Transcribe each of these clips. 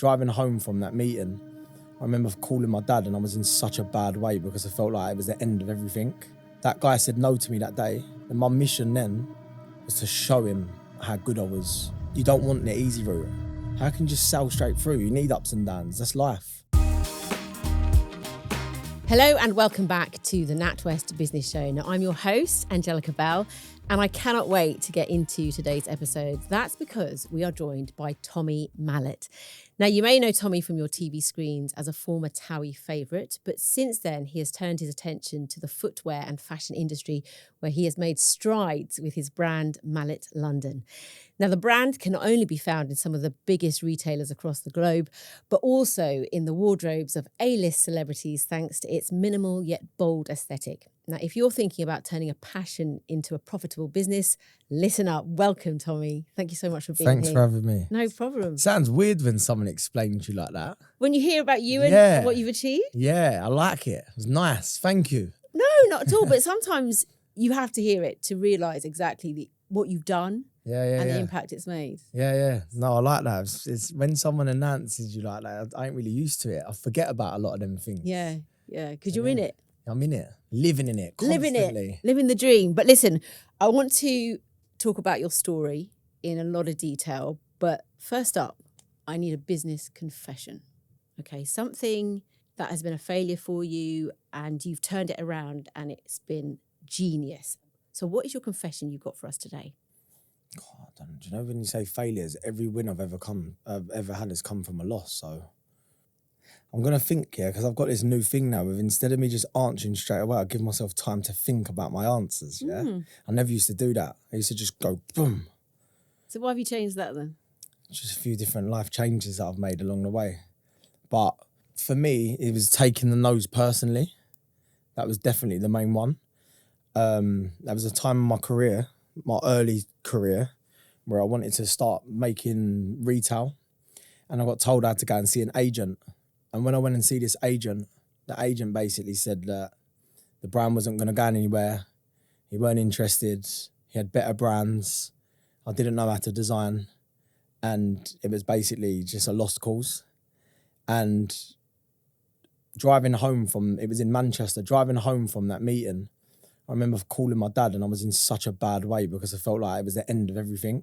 driving home from that meeting, I remember calling my dad and I was in such a bad way because I felt like it was the end of everything. That guy said no to me that day, and my mission then was to show him how good I was. You don't want the easy route. How can you just sail straight through? You need ups and downs. That's life. Hello and welcome back to the NatWest Business Show. Now, I'm your host, Angellica Bell, and I cannot wait to get into today's episode. That's because we are joined by Tommy Mallet. Now, you may know Tommy from your TV screens as a former TOWIE favourite, but since then he has turned his attention to the footwear and fashion industry, where he has made strides with his brand Mallet London. Now, the brand can not only be found in some of the biggest retailers across the globe, but also in the wardrobes of A-list celebrities thanks to its minimal yet bold aesthetic. Now, if you're thinking about turning a passion into a profitable business, listen up. Welcome, Tommy. Thank you so much for being here. Thanks for having me. No problem. Sounds weird when someone explains you like that. When you hear about you and what you've achieved? Yeah, I like it. It was nice. Thank you. No, not at all. But sometimes you have to hear it to realise exactly what you've done. And the impact it's made. No, I like that. It's when someone announces you like that, I ain't really used to it. I forget about a lot of them things. Yeah, because you're in it. I'm in it, living in it, constantly. Living the dream. But listen, I want to talk about your story in a lot of detail. But first up, I need a business confession. Okay, something that has been a failure for you and you've turned it around and it's been genius. So what is your confession you've got for us today? God, do you know when you say failures, every win I've ever had has come from a loss. So I'm going to think, because I've got this new thing now with instead of me just answering straight away, I give myself time to think about my answers, I never used to do that. I used to just go, boom. So why have you changed that then? Just a few different life changes that I've made along the way. But for me, it was taking the no's personally. That was definitely the main one. That was a time in my career, my early career, where I wanted to start making retail, and I got told I had to go and see an agent. And when I went and see this agent, the agent basically said that the brand wasn't going to go anywhere. He weren't interested. He had better brands. I didn't know how to design. And it was basically just a lost cause. And driving home it was in Manchester, driving home from that meeting, I remember calling my dad and I was in such a bad way because I felt like it was the end of everything.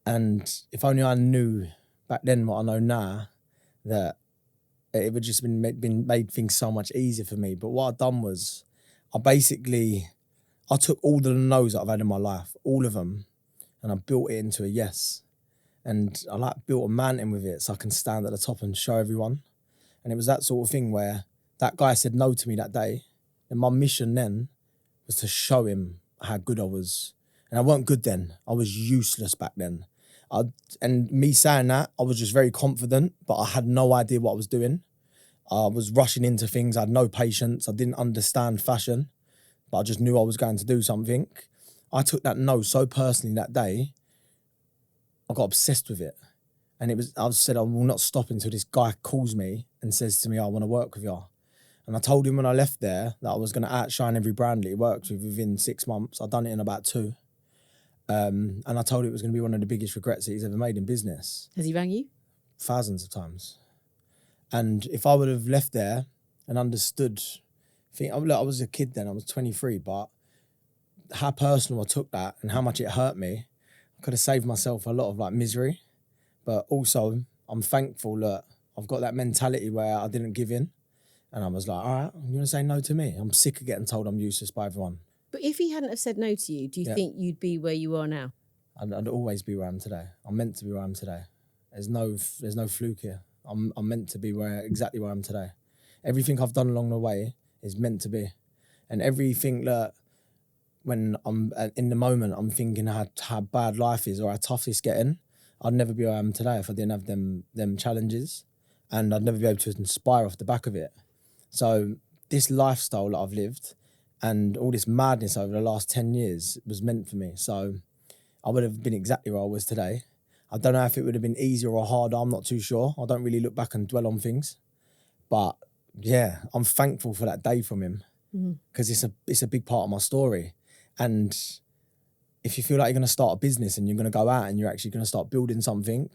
And if only I knew back then what I know now, that it would just been made things so much easier for me. But what I'd done was I took all the no's that I've had in my life, all of them, and I built it into a yes. And I built a mountain with it so I can stand at the top and show everyone. And it was that sort of thing where that guy said no to me that day. And my mission then was to show him how good I was. And I weren't good then. I was useless back then. And me saying that, I was just very confident, but I had no idea what I was doing. I was rushing into things. I had no patience. I didn't understand fashion, but I just knew I was going to do something. I took that no so personally that day, I got obsessed with it. And I said, I will not stop until this guy calls me and says to me, I want to work with you. And I told him when I left there that I was going to outshine every brand that he worked with within 6 months. I'd done it in about 2. And I told him it was going to be one of the biggest regrets that he's ever made in business. Has he rang you? Thousands of times. And if I would have left there and understood, I was a kid then, I was 23, but how personal I took that and how much it hurt me, I could have saved myself a lot of misery. But also, I'm thankful that I've got that mentality where I didn't give in. And I was like, all right, you're going to say no to me. I'm sick of getting told I'm useless by everyone. But if he hadn't have said no to you, do you think you'd be where you are now? I'd always be where I am today. I'm meant to be where I am today. There's no fluke here. I'm meant to be exactly where I am today. Everything I've done along the way is meant to be. And everything that when I'm in the moment, I'm thinking how bad life is or how tough it's getting, I'd never be where I am today if I didn't have them challenges. And I'd never be able to inspire off the back of it. So this lifestyle that I've lived and all this madness over the last 10 years was meant for me. So I would have been exactly where I was today. I don't know if it would have been easier or harder. I'm not too sure. I don't really look back and dwell on things. But yeah, I'm thankful for that day from him because it's a big part of my story. And if you feel like you're going to start a business and you're going to go out and you're actually going to start building something,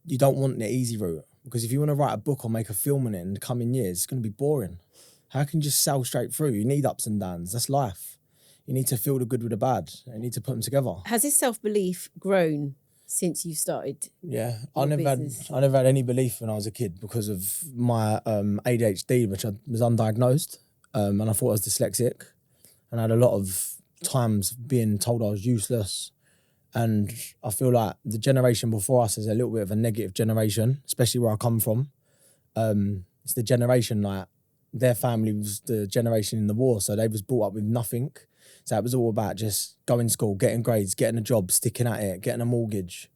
you don't want the easy route, because if you want to write a book or make a film in it in the coming years, it's going to be boring. How can you just sail straight through? You need ups and downs. That's life. You need to feel the good with the bad. You need to put them together. Has this self-belief grown since you started? Yeah, your I never had any belief when I was a kid because of my ADHD, which I was undiagnosed, and I thought I was dyslexic, and I had a lot of times being told I was useless. And I feel like the generation before us is a little bit of a negative generation, especially where I come from. It's the generation like their family was the generation in the war, so they was brought up with nothing. So it was all about just going to school, getting grades, getting a job, sticking at it, getting a mortgage.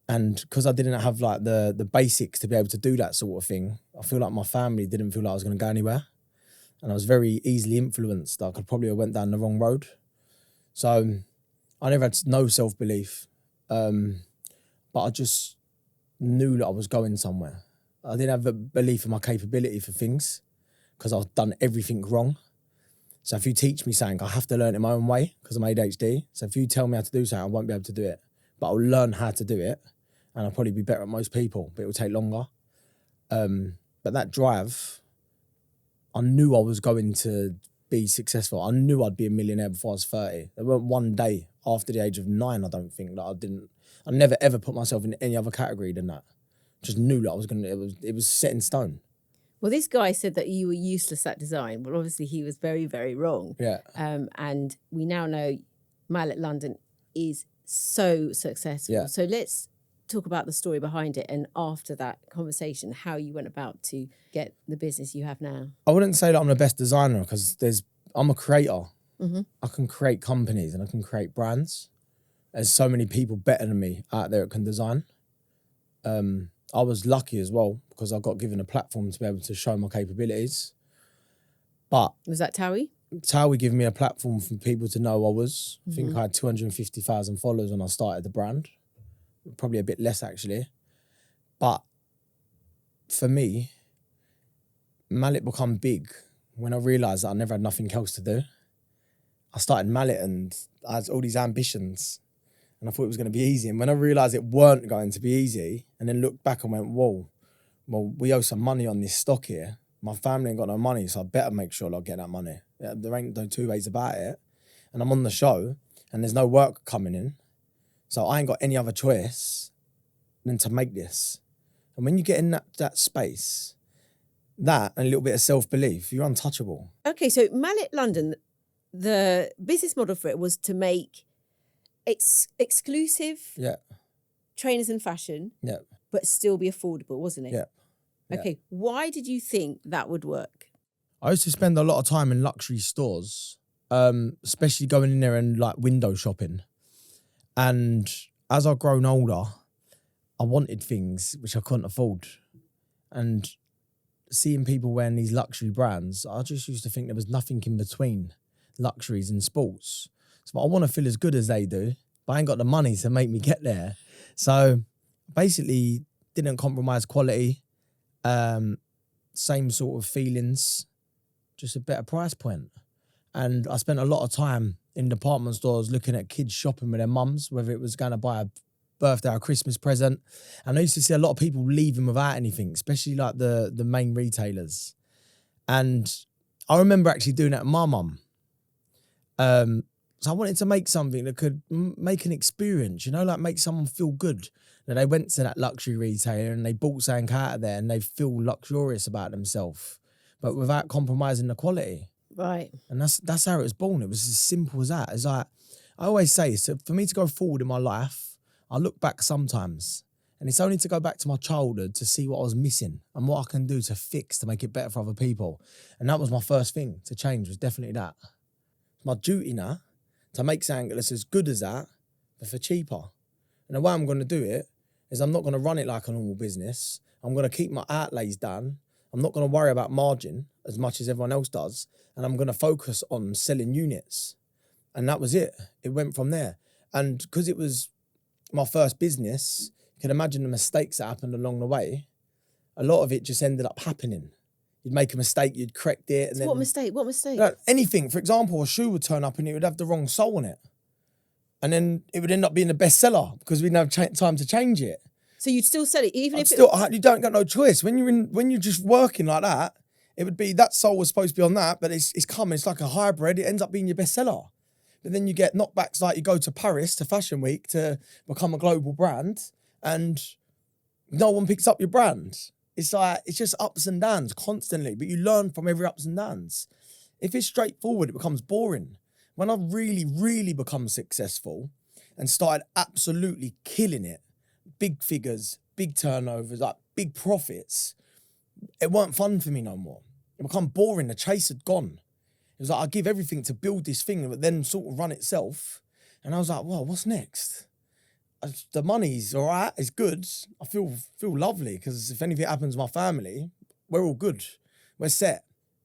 And because I didn't have like the basics to be able to do that sort of thing, I feel like my family didn't feel like I was going to go anywhere. And I was very easily influenced. I could probably have went down the wrong road. So I never had no self-belief, but I just knew that I was going somewhere. I didn't have a belief in my capability for things because I've done everything wrong. So if you teach me something, I have to learn it my own way because I'm ADHD. So if you tell me how to do something, I won't be able to do it. But I'll learn how to do it, and I'll probably be better at most people, but it will take longer. But that drive, I knew I was going to be successful. I knew I'd be a millionaire before I was 30. There weren't one day after the age of 9, I don't think, that I never ever put myself in any other category than that. Just knew that I was going to, it was set in stone. Well, this guy said that you were useless at design. Well, obviously he was very, very wrong. Yeah. And we now know Mallet London is so successful. Yeah. So let's talk about the story behind it, and after that conversation, how you went about to get the business you have now. I wouldn't say that I'm the best designer because I'm a creator. Mm-hmm. I can create companies and I can create brands. There's so many people better than me out there that can design. I was lucky as well because I got given a platform to be able to show my capabilities. But Was that TOWIE? TOWIE gave me a platform for people to know I was. I think I had 250,000 followers when I started the brand. Probably a bit less actually. But for me, Mallet become big when I realised that I never had nothing else to do. I started Mallet and I had all these ambitions and I thought it was going to be easy. And when I realised it weren't going to be easy and then looked back and went, whoa, well, we owe some money on this stock here. My family ain't got no money, so I better make sure I'll get that money. Yeah, there ain't no two ways about it. And I'm on the show and there's no work coming in. So I ain't got any other choice than to make this. And when you get in that space, that and a little bit of self-belief, you're untouchable. Okay, so Mallet London, the business model for it was to make exclusive trainers and fashion, but still be affordable, wasn't it? Yeah. Okay, why did you think that would work? I used to spend a lot of time in luxury stores, especially going in there and like window shopping. And as I've grown older, I wanted things which I couldn't afford. And seeing people wearing these luxury brands, I just used to think there was nothing in between luxuries and sports. So I want to feel as good as they do, but I ain't got the money to make me get there. So basically didn't compromise quality, same sort of feelings, just a better price point. And I spent a lot of time in department stores looking at kids shopping with their mums, whether it was going to buy a birthday or Christmas present. And I used to see a lot of people leaving without anything, especially like the main retailers. And I remember actually doing that with my mum. So I wanted to make something that could make an experience, you know, like make someone feel good. That they went to that luxury retailer and they bought something out of there and they feel luxurious about themselves, but without compromising the quality. Right. And that's how it was born. It was as simple as that. It's like, I always say, so for me to go forward in my life, I look back sometimes and it's only to go back to my childhood to see what I was missing and what I can do to fix to make it better for other people. And that was my first thing to change, was definitely that. It's my duty now to make something that's as good as that, but for cheaper. And the way I'm going to do it is I'm not going to run it like a normal business. I'm going to keep my outlays down. I'm not going to worry about margin as much as everyone else does. And I'm going to focus on selling units. And that was it. It went from there. And because it was my first business, you can imagine the mistakes that happened along the way. A lot of it just ended up happening. You'd make a mistake, you'd correct it. And So then, what mistake? What mistake? anything. For example, a shoe would turn up and it would have the wrong sole on it. And then it would end up being a bestseller because we didn't have time to change it. So you'd still sell it, even if You don't got no choice. When you're just working like that, it would be that soul was supposed to be on that, but it's coming. It's like a hybrid. It ends up being your bestseller. But then you get knockbacks like you go to Paris to Fashion Week to become a global brand, and no one picks up your brand. It's like it's just ups and downs constantly, but you learn from every ups and downs. If it's straightforward, it becomes boring. When I've really, really become successful and started absolutely killing it, big figures, big turnovers, like big profits, it weren't fun for me no more. It became boring. The chase had gone. It was like I give everything to build this thing, but then sort of run itself. And I was like, well, what's next? The money's all right. It's good. I feel lovely because if anything happens to my family, we're all good. We're set.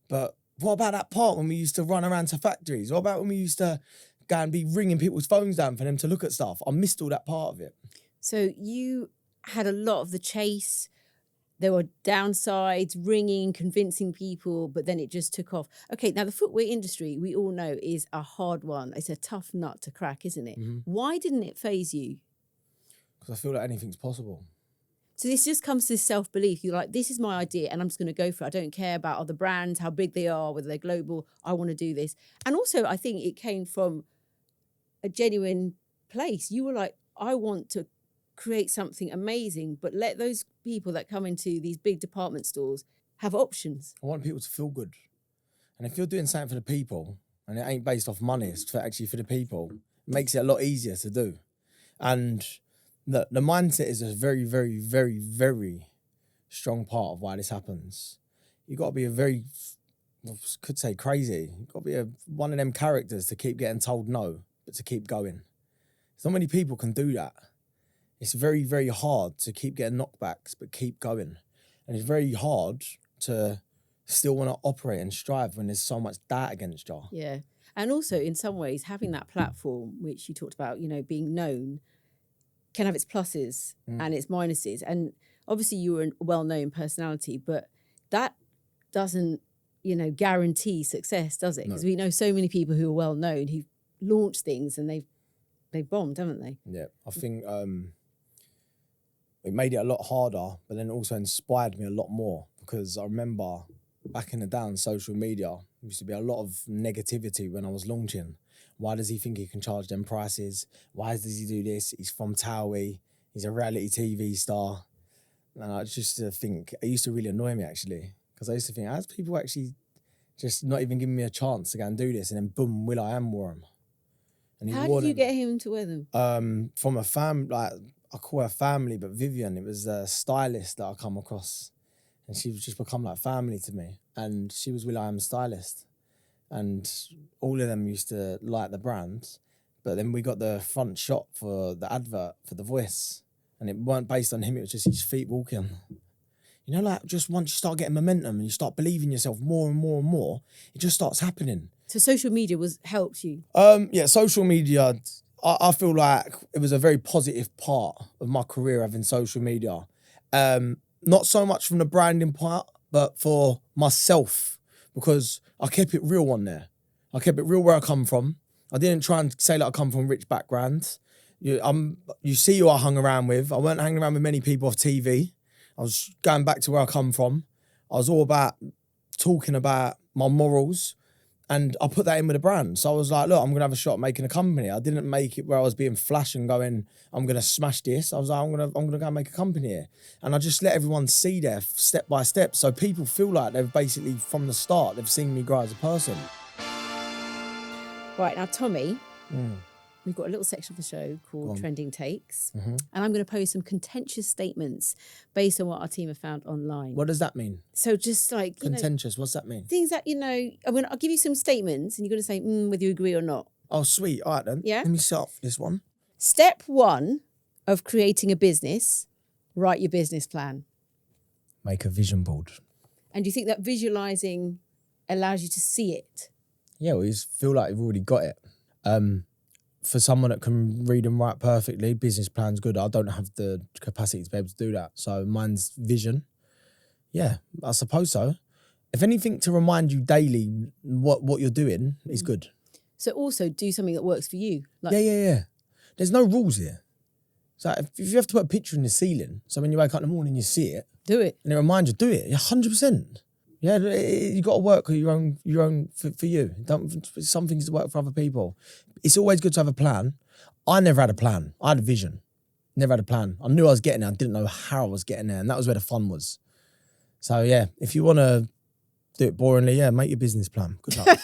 But what about that part when we used to run around to factories? What about when we used to go and be ringing people's phones down for them to look at stuff? I missed all that part of it. So you had a lot of the chase. There were downsides, ringing, convincing people, but then it just took off. Okay, now the footwear industry, we all know, is a hard one. It's a tough nut to crack, isn't it? Mm-hmm. Why didn't it faze you? Because I feel like anything's possible. So this just comes to this self-belief. You're like, this is my idea and I'm just going to go for it. I don't care about other brands, how big they are, whether they're global. I want to do this. And also, I think it came from a genuine place. You were like, I want to create something amazing, but let those people that come into these big department stores have options. I want people to feel good. And if you're doing something for the people and it ain't based off money, it's actually for the people, it makes it a lot easier to do. And the mindset is a very, very, very, very strong part of why this happens. You've got to be could say crazy. You've got to be one of them characters to keep getting told no, but to keep going. So many people can do that. It's very, very hard to keep getting knockbacks, but keep going. And it's very hard to still want to operate and strive when there's so much doubt against you. Yeah. And also, in some ways, having that platform, which you talked about, being known, can have its pluses and its minuses. And obviously, you were a well-known personality, but that doesn't, guarantee success, does it? Because we know so many people who are well-known who've launched things and they've bombed, haven't they? Yeah. I think it made it a lot harder, but then also inspired me a lot more because I remember back in the day on social media, there used to be a lot of negativity when I was launching. Why does he think he can charge them prices? Why does he do this? He's from TOWIE. He's a reality TV star. And I just think, it used to really annoy me actually, because I used to think, how's people actually just not even giving me a chance to go and do this? And then boom, Will.i.am wore them. And How did you get him to wear them? From a family, like I call her family, but Vivian, it was a stylist that I come across. And she was just become like family to me. And she was Will.i.am's stylist. And all of them used to like the brand. But then we got the front shot for the advert for The Voice. And it weren't based on him, it was just his feet walking. Like just once you start getting momentum and you start believing yourself more and more and more, it just starts happening. So social media helped you? Yeah, social media, I feel like it was a very positive part of my career having social media. Not so much from the branding part, but for myself, because I kept it real on there. I kept it real where I come from. I didn't try and say that I come from a rich background. You see who I hung around with. I weren't hanging around with many people off TV. I was going back to where I come from. I was all about talking about my morals, and I put that in with the brand. So I was like, look, I'm going to have a shot at making a company. I didn't make it where I was being flash and going, I'm going to smash this. I was like, I'm going to go and make a company here. And I just let everyone see there step by step. So people feel like they've basically, from the start, they've seen me grow as a person. Right, now, Tommy, we've got a little section of the show called Trending Takes. Mm-hmm. And I'm going to pose some contentious statements based on what our team have found online. What does that mean? So just like, contentious, what's that mean? Things that, I'll give you some statements and you're going to say, whether you agree or not. Oh, sweet. All right, then. Yeah? Let me start off this one. Step 1 of creating a business, write your business plan. Make a vision board. And do you think that visualising allows you to see it? Yeah, well, you feel like you've already got it. For someone that can read and write perfectly, business plan's good. I don't have the capacity to be able to do that. So mine's vision. Yeah, I suppose so. If anything to remind you daily what you're doing is good. So also do something that works for you. Yeah. There's no rules here. So if you have to put a picture in the ceiling, so when you wake up in the morning, you see it. Do it. And it reminds you, do it. 100%. Yeah, you got to work your own for you. Some things to work for other people. It's always good to have a plan. I never had a plan. I had a vision. Never had a plan. I knew I was getting there. I didn't know how I was getting there. And that was where the fun was. So yeah, if you want to do it boringly, yeah, make your business plan. Good luck.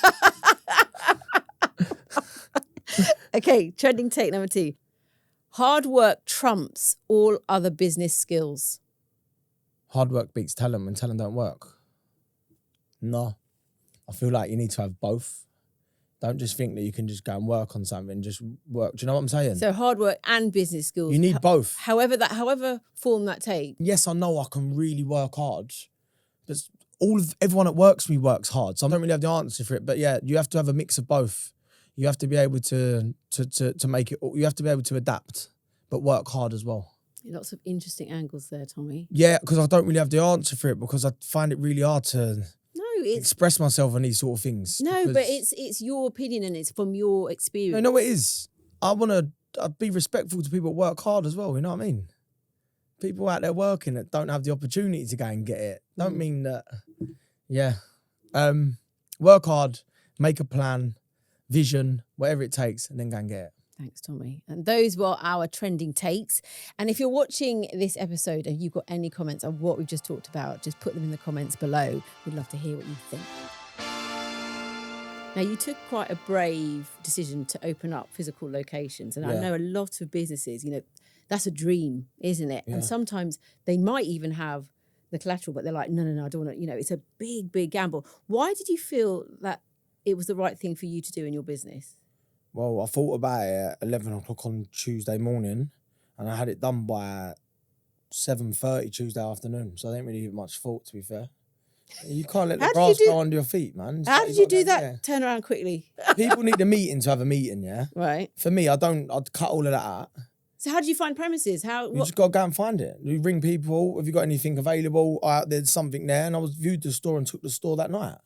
Okay, trending take number 2. Hard work trumps all other business skills. Hard work beats talent when talent don't work. No. I feel like you need to have both. Don't just think that you can just go and work on something, just work. Do you know what I'm saying? So hard work and business skills. You need both. However form that takes. Yes, I know I can really work hard, but everyone that works with me works hard. So I don't really have the answer for it. But yeah, you have to have a mix of both. You have to be able to make it. You have to be able to adapt, but work hard as well. Lots of interesting angles there, Tommy. Yeah, because I don't really have the answer for it because I find it really hard to express myself on these sort of things. No, but it's your opinion and it's from your experience. No, it is. I want to be respectful to people that work hard as well. You know what I mean? People out there working that don't have the opportunity to go and get it. Don't mean that. Yeah. Work hard, make a plan, vision, whatever it takes, and then go and get it. Thanks, Tommy. And those were our trending takes. And if you're watching this episode and you've got any comments on what we've just talked about, just put them in the comments below. We'd love to hear what you think. Now, you took quite a brave decision to open up physical locations. And I know a lot of businesses, that's a dream, isn't it? Yeah. And sometimes they might even have the collateral, but they're like, no, I don't want to, it's a big, big gamble. Why did you feel that it was the right thing for you to do in your business? Well, I thought about it at 11 o'clock on Tuesday morning and I had it done by 7:30 Tuesday afternoon. So I didn't really give much thought, to be fair. You can't let the grass grow under your feet, man. How did you do that? Yeah. Turn around quickly. People need a meeting to have a meeting, yeah? Right. For me, I'd cut all of that out. So how did you find premises? You just got to go and find it. You ring people, have you got anything available? There's something there. And I viewed the store and took the store that night.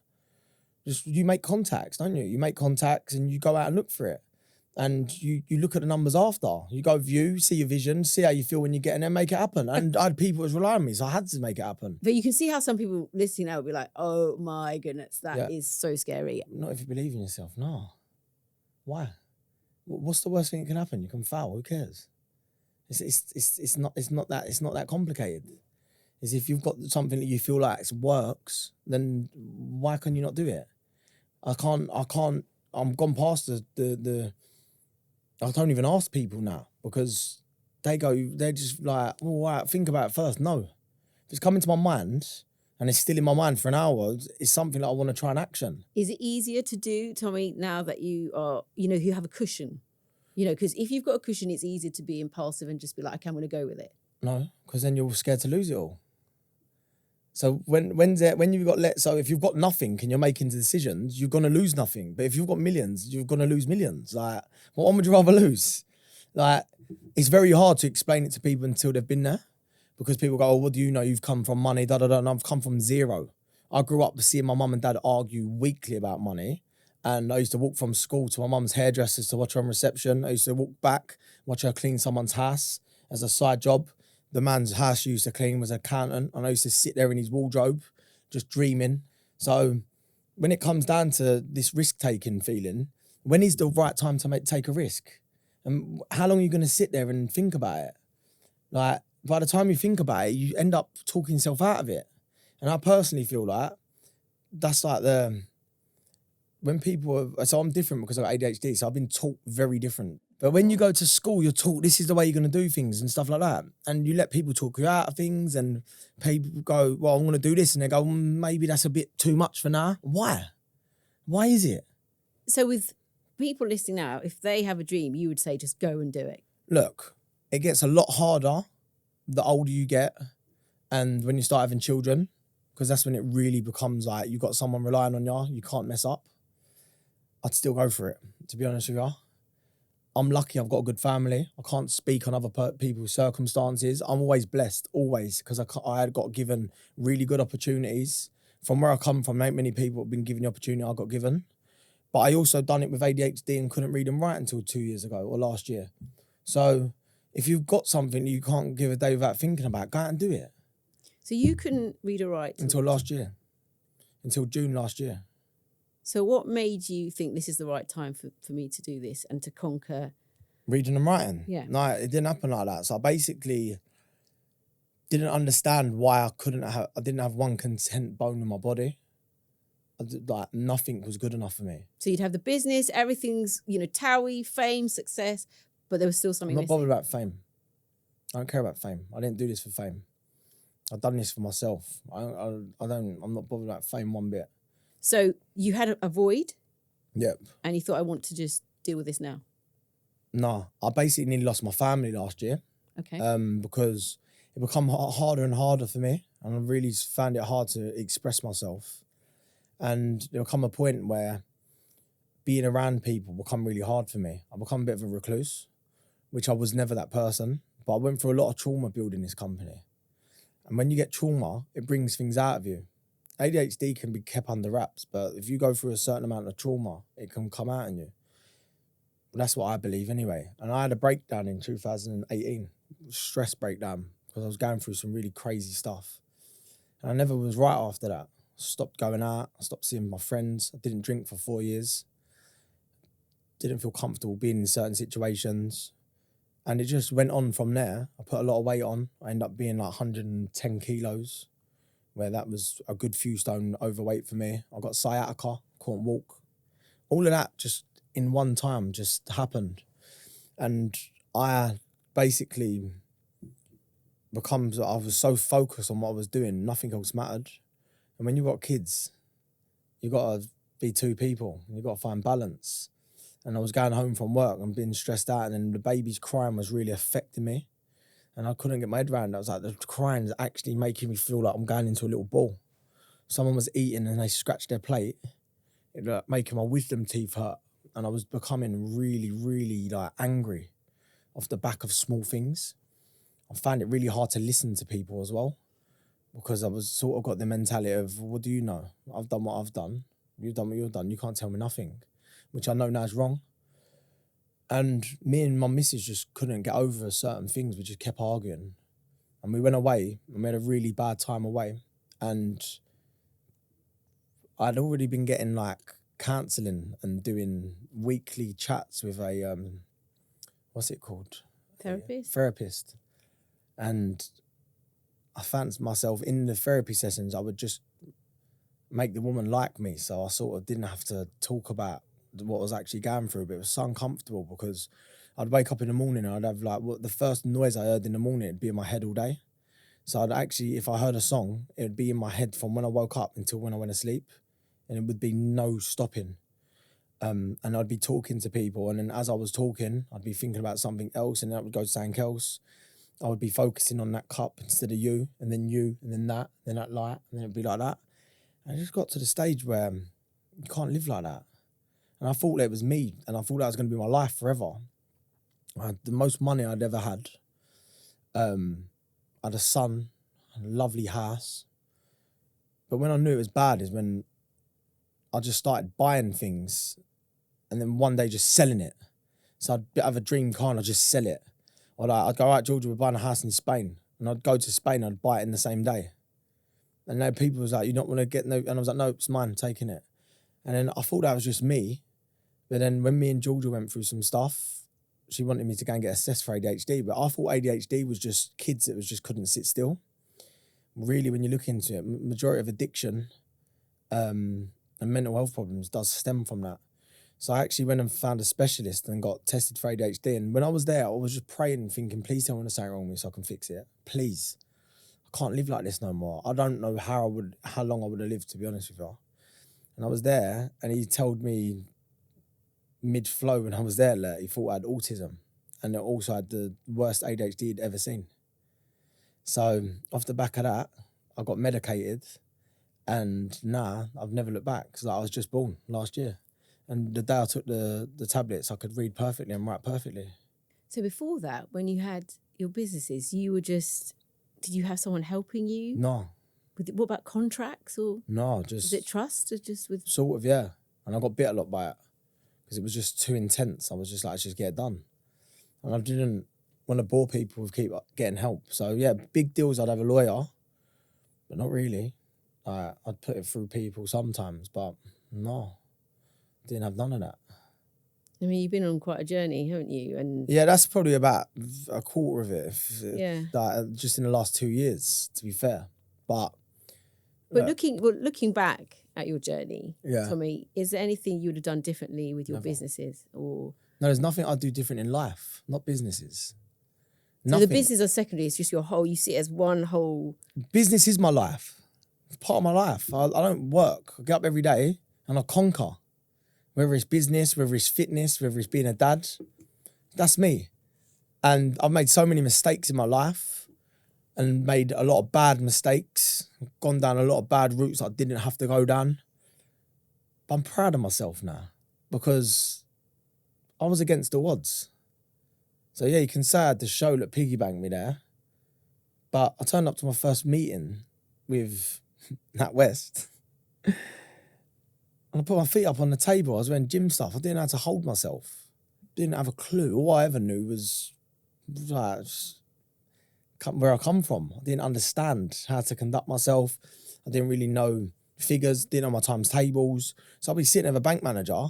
You make contacts, don't you? You make contacts and you go out and look for it. And you look at the numbers after. You go view, see your vision, see how you feel when you get in there, make it happen. And I had people that was relying on me, so I had to make it happen. But you can see how some people listening now would be like, oh my goodness, that is so scary. Not if you believe in yourself, no. Why? What's the worst thing that can happen? You can fail, who cares? It's not that complicated. Is if you've got something that you feel like works, then why can you not do it? I'm gone past the I don't even ask people now because they're just like, oh, right, think about it first. No. If it's coming to my mind and it's still in my mind for an hour, it's something that I want to try and action. Is it easier to do, Tommy, now that you are, you have a cushion? Because if you've got a cushion, it's easier to be impulsive and just be like, okay, I'm going to go with it. No, because then you're scared to lose it all. So when you've got so if you've got nothing and you're making decisions, you're gonna lose nothing. But if you've got millions, you're gonna lose millions. Like, what one would you rather lose? Like, it's very hard to explain it to people until they've been there, because people go, "Oh, what do you know? You've come from money, da da da." And I've come from zero. I grew up seeing my mum and dad argue weekly about money, and I used to walk from school to my mum's hairdressers to watch her on reception. I used to walk back, watch her clean someone's house as a side job. The man's house she used to clean was an accountant, and I used to sit there in his wardrobe, just dreaming. So when it comes down to this risk-taking feeling, when is the right time to take a risk? And how long are you going to sit there and think about it? Like, by the time you think about it, you end up talking yourself out of it. And I personally feel like that's like when people so I'm different because I've got ADHD, so I've been taught very different. But when you go to school, you're taught this is the way you're going to do things and stuff like that. And you let people talk you out of things and people go, well, I'm going to do this. And they go, maybe that's a bit too much for now. Why? Why is it? So with people listening now, if they have a dream, you would say just go and do it. Look, it gets a lot harder the older you get and when you start having children, because that's when it really becomes like you've got someone relying on you, you can't mess up. I'd still go for it, to be honest with you. I'm lucky I've got a good family. I can't speak on other people's circumstances. I'm always blessed, always, because I had got given really good opportunities. From where I come from, not many people have been given the opportunity I got given. But I also done it with ADHD and couldn't read and write until 2 years ago or last year. So if you've got something you can't give a day without thinking about, go out and do it. So you couldn't read or write? Until last year. Until June last year. So what made you think this is the right time for me to do this and to conquer? Reading and writing? Yeah. No, it didn't happen like that. So I basically didn't understand why I didn't have one content bone in my body. Like nothing was good enough for me. So you'd have the business, everything's, TOWIE, fame, success, but there was still something I'm not missing. bothered about fame. I don't care about fame. I didn't do this for fame. I've done this for myself. I'm not bothered about fame one bit. So you had a void? Yep. And you thought, I want to just deal with this now? No, I basically nearly lost my family last year. Okay. Because it become harder and harder for me, and I really found it hard to express myself. And there'll come a point where being around people become really hard for me. I become a bit of a recluse, which I was never that person. But I went through a lot of trauma building this company. And when you get trauma, it brings things out of you. ADHD can be kept under wraps, but if you go through a certain amount of trauma, it can come out in you. That's what I believe anyway. And I had a breakdown in 2018, stress breakdown, because I was going through some really crazy stuff. And I never was right after that. Stopped going out, I stopped seeing my friends. I didn't drink for 4 years. Didn't feel comfortable being in certain situations. And it just went on from there. I put a lot of weight on. I ended up being like 110 kilos, where that was a good few stone overweight for me. I got sciatica, couldn't walk. All of that just in one time just happened. And I basically I was so focused on what I was doing, nothing else mattered. And when you've got kids, you got to be two people. You got to find balance. And I was going home from work and being stressed out, and then the baby's crying was really affecting me. And I couldn't get my head around it. I was like, the crying is actually making me feel like I'm going into a little ball. Someone was eating and they scratched their plate. It was like making my wisdom teeth hurt. And I was becoming really, really like angry off the back of small things. I found it really hard to listen to people as well, because I was sort of got the mentality of, what do you know? I've done what I've done. You've done what you've done. You can't tell me nothing, which I know now is wrong. And me and my missus just couldn't get over certain things. We just kept arguing. And we went away and we had a really bad time away. And I'd already been getting like counselling and doing weekly chats with a, what's it called? Therapist. And I found myself in the therapy sessions, I would just make the woman like me. So I sort of didn't have to talk about what I was actually going through, but it was so uncomfortable because I'd wake up in the morning and I'd have like, the first noise I heard in the morning, it'd be in my head all day. So I'd actually, if I heard a song, it would be in my head from when I woke up until when I went to sleep, and it would be no stopping. And I'd be talking to people, and then as I was talking, I'd be thinking about something else, and then I would go to something else. I would be focusing on that cup instead of you, and then that light, and then it'd be like that. And I just got to the stage where you can't live like that. And I thought it was me, and I thought that was going to be my life forever. I had the most money I'd ever had. I had a son, a lovely house. But when I knew it was bad is when I just started buying things and then one day just selling it. So I'd have a dream car and I'd just sell it. Or like, I'd go, all right, Georgia, we're buying a house in Spain. And I'd go to Spain, I'd buy it in the same day. And then people was like, you don't want to get no, and I was like, no, it's mine, I'm taking it. And then I thought that was just me. But then when me and Georgia went through some stuff, she wanted me to go and get assessed for ADHD. But I thought ADHD was just kids that just couldn't sit still. Really, when you look into it, majority of addiction and mental health problems does stem from that. So I actually went and found a specialist and got tested for ADHD. And when I was there, I was just praying and thinking, please tell me there's something wrong with me so I can fix it. Please. I can't live like this no more. I don't know how long I would have lived, to be honest with you. And I was there and he told me mid-flow when I was there, like, he thought I had autism. And I also had the worst ADHD he'd ever seen. So off the back of that, I got medicated. And now I've never looked back because I was just born last year. And the day I took the tablets, I could read perfectly and write perfectly. So before that, when you had your businesses, you were just, did you have someone helping you? No. What about contracts or? No, just. Was it trust or just with? Sort of, yeah. And I got bit a lot by it because it was just too intense. I was just like, let's just get it done. And I didn't want to bore people with keep getting help. So yeah, big deals I'd have a lawyer, but not really. I'd put it through people sometimes, but no, didn't have none of that. I mean, you've been on quite a journey, haven't you? And yeah, that's probably about a quarter of it. Yeah. Just in the last 2 years, to be fair. But looking back at your journey, Yeah. Tommy, is there anything you would have done differently with your Never. businesses? Or no, there's nothing I'd do different in life, not businesses. so Nothing. the business or secondary is just your whole. You see it as one whole. Business is my life. It's part of my life. I don't work. I get up every day and I conquer. Whether it's business, whether it's fitness, whether it's being a dad, that's me. And I've made so many mistakes in my life and made a lot of bad mistakes, gone down a lot of bad routes I didn't have to go down. But I'm proud of myself now because I was against the odds. So yeah, you can say I had the show that piggy banked me there, but I turned up to my first meeting with NatWest and I put my feet up on the table. I was wearing gym stuff. I didn't know how to hold myself. Didn't have a clue. All I ever knew was like, where I come from. I didn't understand how to conduct myself. I didn't really know figures, didn't know my times tables. So I'd be sitting with a bank manager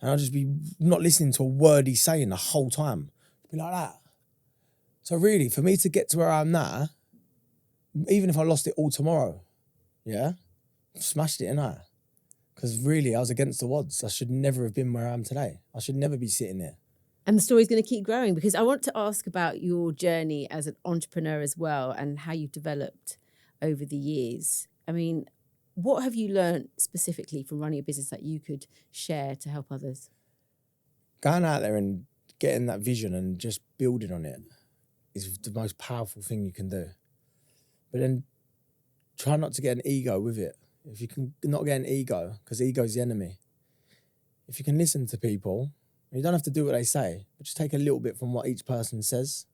and I'd just be not listening to a word he's saying the whole time. Be like that. So really, for me to get to where I am now, even if I lost it all tomorrow, yeah, I've smashed it, innit? Because really, I was against the odds. I should never have been where I am today. I should never be sitting there. And the story's going to keep growing because I want to ask about your journey as an entrepreneur as well and how you've developed over the years. I mean, what have you learned specifically from running a business that you could share to help others? Going out there and getting that vision and just building on it is the most powerful thing you can do. But then try not to get an ego with it. If you can not get an ego, because ego is the enemy. If you can listen to people, you don't have to do what they say, but just take a little bit from what each person says,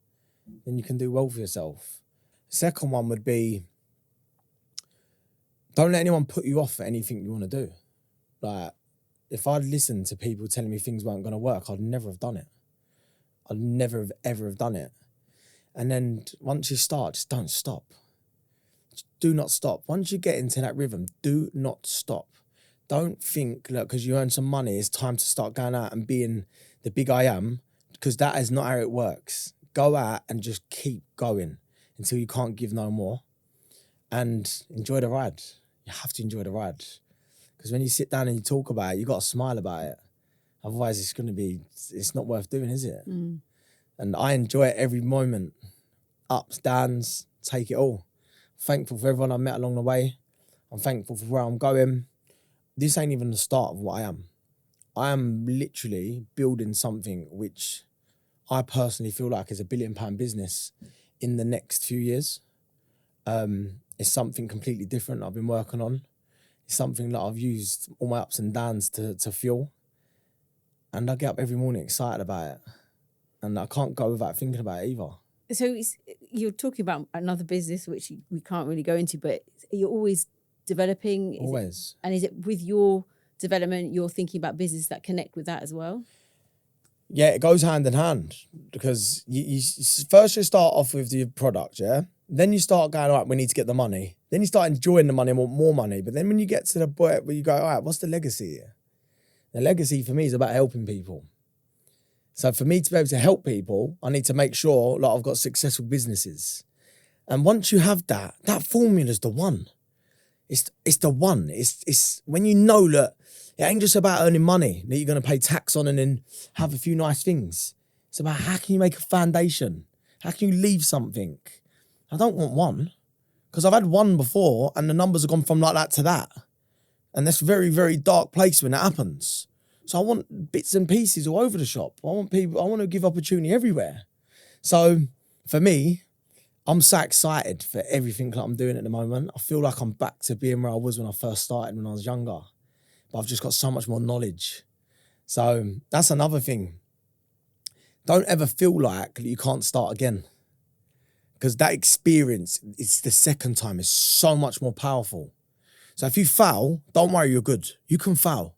then you can do well for yourself. The second one would be, don't let anyone put you off for anything you want to do. Like, if I'd listened to people telling me things weren't going to work, I'd never have done it. I'd never have ever have done it. And then once you start, just don't stop. Do not stop. Once you get into that rhythm, do not stop. Don't think, look, because you earn some money, it's time to start going out and being the big I am, because that is not how it works. Go out and just keep going until you can't give no more. And enjoy the ride. You have to enjoy the ride. Because when you sit down and you talk about it, you got to smile about it. Otherwise, it's not worth doing, is it? Mm. And I enjoy it every moment. Ups, downs, take it all. Thankful for everyone I met along the way. I'm thankful for where I'm going. This ain't even the start of what I am. I am literally building something which I personally feel like is £1 billion business in the next few years. It's something completely different I've been working on. It's something that I've used all my ups and downs to fuel. And I get up every morning excited about it. And I can't go without thinking about it either. So you're talking about another business, which we can't really go into, but you're always developing. Always. Is it with your development, you're thinking about business that connect with that as well? Yeah, it goes hand in hand because you first you start off with the product, yeah? Then you start going, all right, we need to get the money. Then you start enjoying the money and want more money. But then when you get to the point where you go, all right, what's the legacy here? The legacy for me is about helping people. So for me to be able to help people, I need to make sure that I've got successful businesses. And once you have that formula's the one. It's the one. It's when you know that it ain't just about earning money that you're going to pay tax on and then have a few nice things. It's about how can you make a foundation? How can you leave something? I don't want one because I've had one before and the numbers have gone from like that to that. And that's a very, very dark place when that happens. So I want bits and pieces all over the shop. I want to give opportunity everywhere. So for me, I'm so excited for everything that I'm doing at the moment. I feel like I'm back to being where I was when I first started when I was younger. But I've just got so much more knowledge. So that's another thing. Don't ever feel like you can't start again. Because that experience, it's the second time, is so much more powerful. So if you fail, don't worry, you're good. You can fail.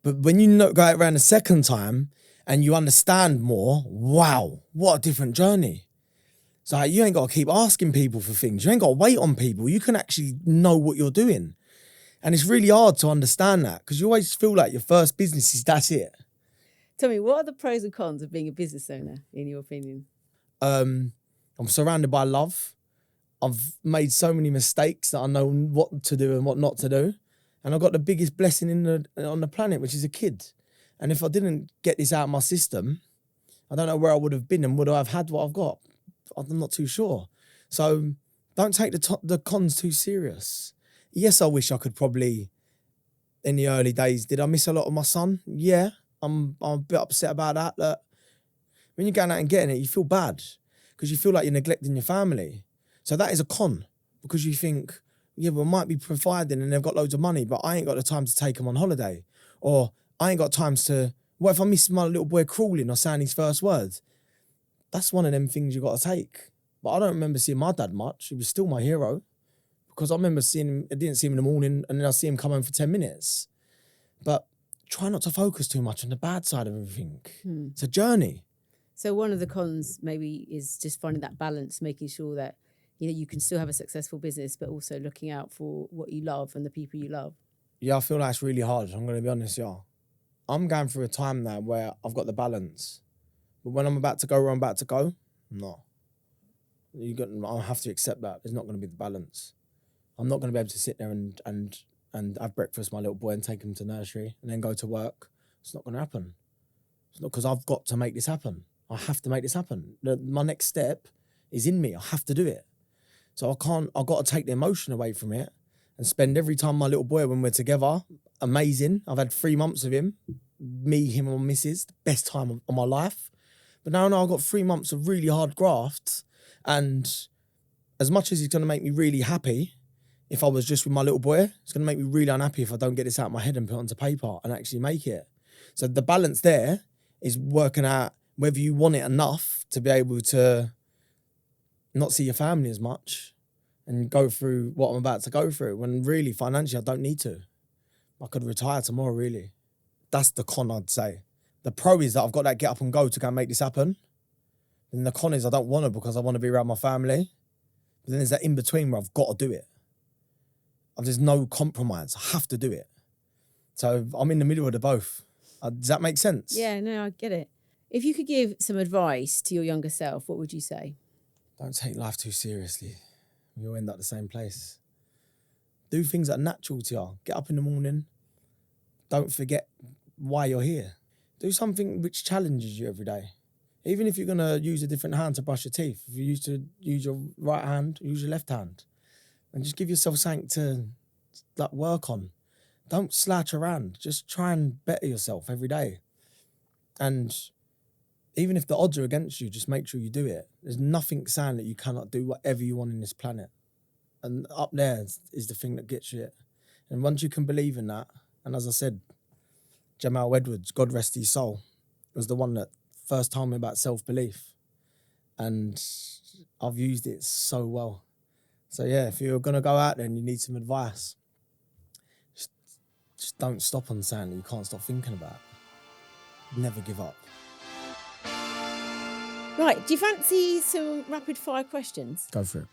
But when you go out around the second time and you understand more, wow, what a different journey. So like, you ain't got to keep asking people for things. You ain't got to wait on people. You can actually know what you're doing. And it's really hard to understand that because you always feel like your first business is that's it. Tell me, what are the pros and cons of being a business owner, in your opinion? I'm surrounded by love. I've made so many mistakes that I know what to do and what not to do. And I've got the biggest blessing on the planet, which is a kid. And if I didn't get this out of my system, I don't know where I would have been and would I have had what I've got. I'm not too sure. So don't take the cons too serious. Yes, I wish I could probably, in the early days, did I miss a lot of my son? Yeah, I'm a bit upset about that. That when you're going out and getting it, you feel bad because you feel like you're neglecting your family. So that is a con because you think, yeah, we might be providing and they've got loads of money, but I ain't got the time to take them on holiday. Or I ain't got times to, what if I miss my little boy crawling or saying his first words? That's one of them things you got to take. But I don't remember seeing my dad much. He was still my hero because I remember seeing him, I didn't see him in the morning and then I see him come home for 10 minutes. But try not to focus too much on the bad side of everything. It's a journey. So one of the cons maybe is just finding that balance, making sure that you can still have a successful business, but also looking out for what you love and the people you love. Yeah, I feel like it's really hard. I'm going to be honest, yeah. I'm going through a time now where I've got the balance. But when I'm about to go where I'm about to go, no. I have to accept that. There's not going to be the balance. I'm not going to be able to sit there and have breakfast with my little boy and take him to nursery and then go to work. It's not going to happen. It's not because I've got to make this happen. I have to make this happen. My next step is in me. I have to do it. So I've got to take the emotion away from it and spend every time my little boy, when we're together, amazing. I've had 3 months of him, me, him and my missus, the best time of my life. But now I've got 3 months of really hard graft. And as much as it's going to make me really happy, if I was just with my little boy, it's going to make me really unhappy if I don't get this out of my head and put it onto paper and actually make it. So the balance there is working out whether you want it enough to be able to not see your family as much and go through what I'm about to go through, when really financially I don't need to. I could retire tomorrow, really. That's the con, I'd say. The pro is that I've got that get up and go to go and make this happen. And the con is I don't want to because I want to be around my family. But then there's that in between where I've got to do it. There's no compromise. I have to do it. So I'm in the middle of the both. Does that make sense? Yeah, no, I get it. If you could give some advice to your younger self, what would you say? Don't take life too seriously. You'll end up the same place. Do things that are natural to you. Get up in the morning. Don't forget why you're here. Do something which challenges you every day. Even if you're going to use a different hand to brush your teeth. If you used to use your right hand, use your left hand. And just give yourself something to work on. Don't slouch around. Just try and better yourself every day. And even if the odds are against you, just make sure you do it. There's nothing saying that you cannot do whatever you want in this planet. And up there is the thing that gets you it. And once you can believe in that, and as I said, Jamal Edwards, God rest his soul, was the one that first told me about self-belief. And I've used it so well. So yeah, if you're going to go out there and you need some advice, just don't stop on something that you can't stop thinking about. Never give up. Right, do you fancy some rapid fire questions? Go for it.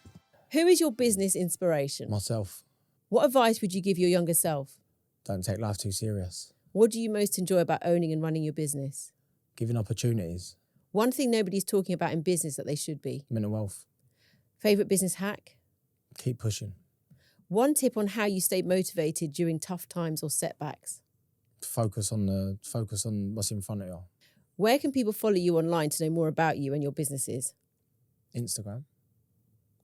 Who is your business inspiration? Myself. What advice would you give your younger self? Don't take life too serious. What do you most enjoy about owning and running your business? Giving opportunities. One thing nobody's talking about in business that they should be. Mental wealth. Favourite business hack? Keep pushing. One tip on how you stay motivated during tough times or setbacks? Focus on what's in front of you. Where can people follow you online to know more about you and your businesses? Instagram.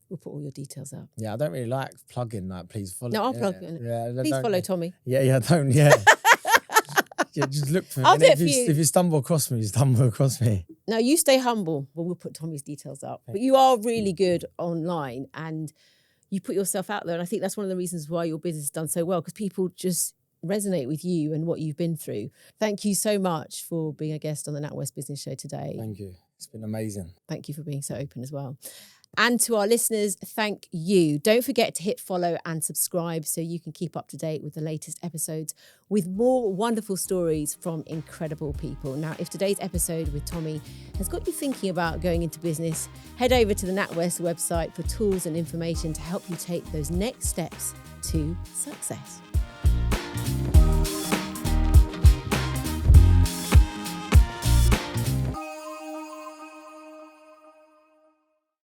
We'll put all your details up. Yeah, I don't really like plugging that. Please follow. No, I'll plug it. Yeah, Please follow Tommy. Yeah, don't. Yeah. Yeah, just look for me. I'll And do it for you. If you stumble across me, you stumble across me. No, you stay humble. Well, we'll put Tommy's details up. But you are really good online and you put yourself out there. And I think that's one of the reasons why your business has done so well, because people just resonate with you and what you've been through. Thank you so much for being a guest on the NatWest Business Show today. Thank you. It's been amazing. Thank you for being so open as well. And to our listeners, thank you. Don't forget to hit follow and subscribe so you can keep up to date with the latest episodes with more wonderful stories from incredible people. Now, if today's episode with Tommy has got you thinking about going into business, head over to the NatWest website for tools and information to help you take those next steps to success.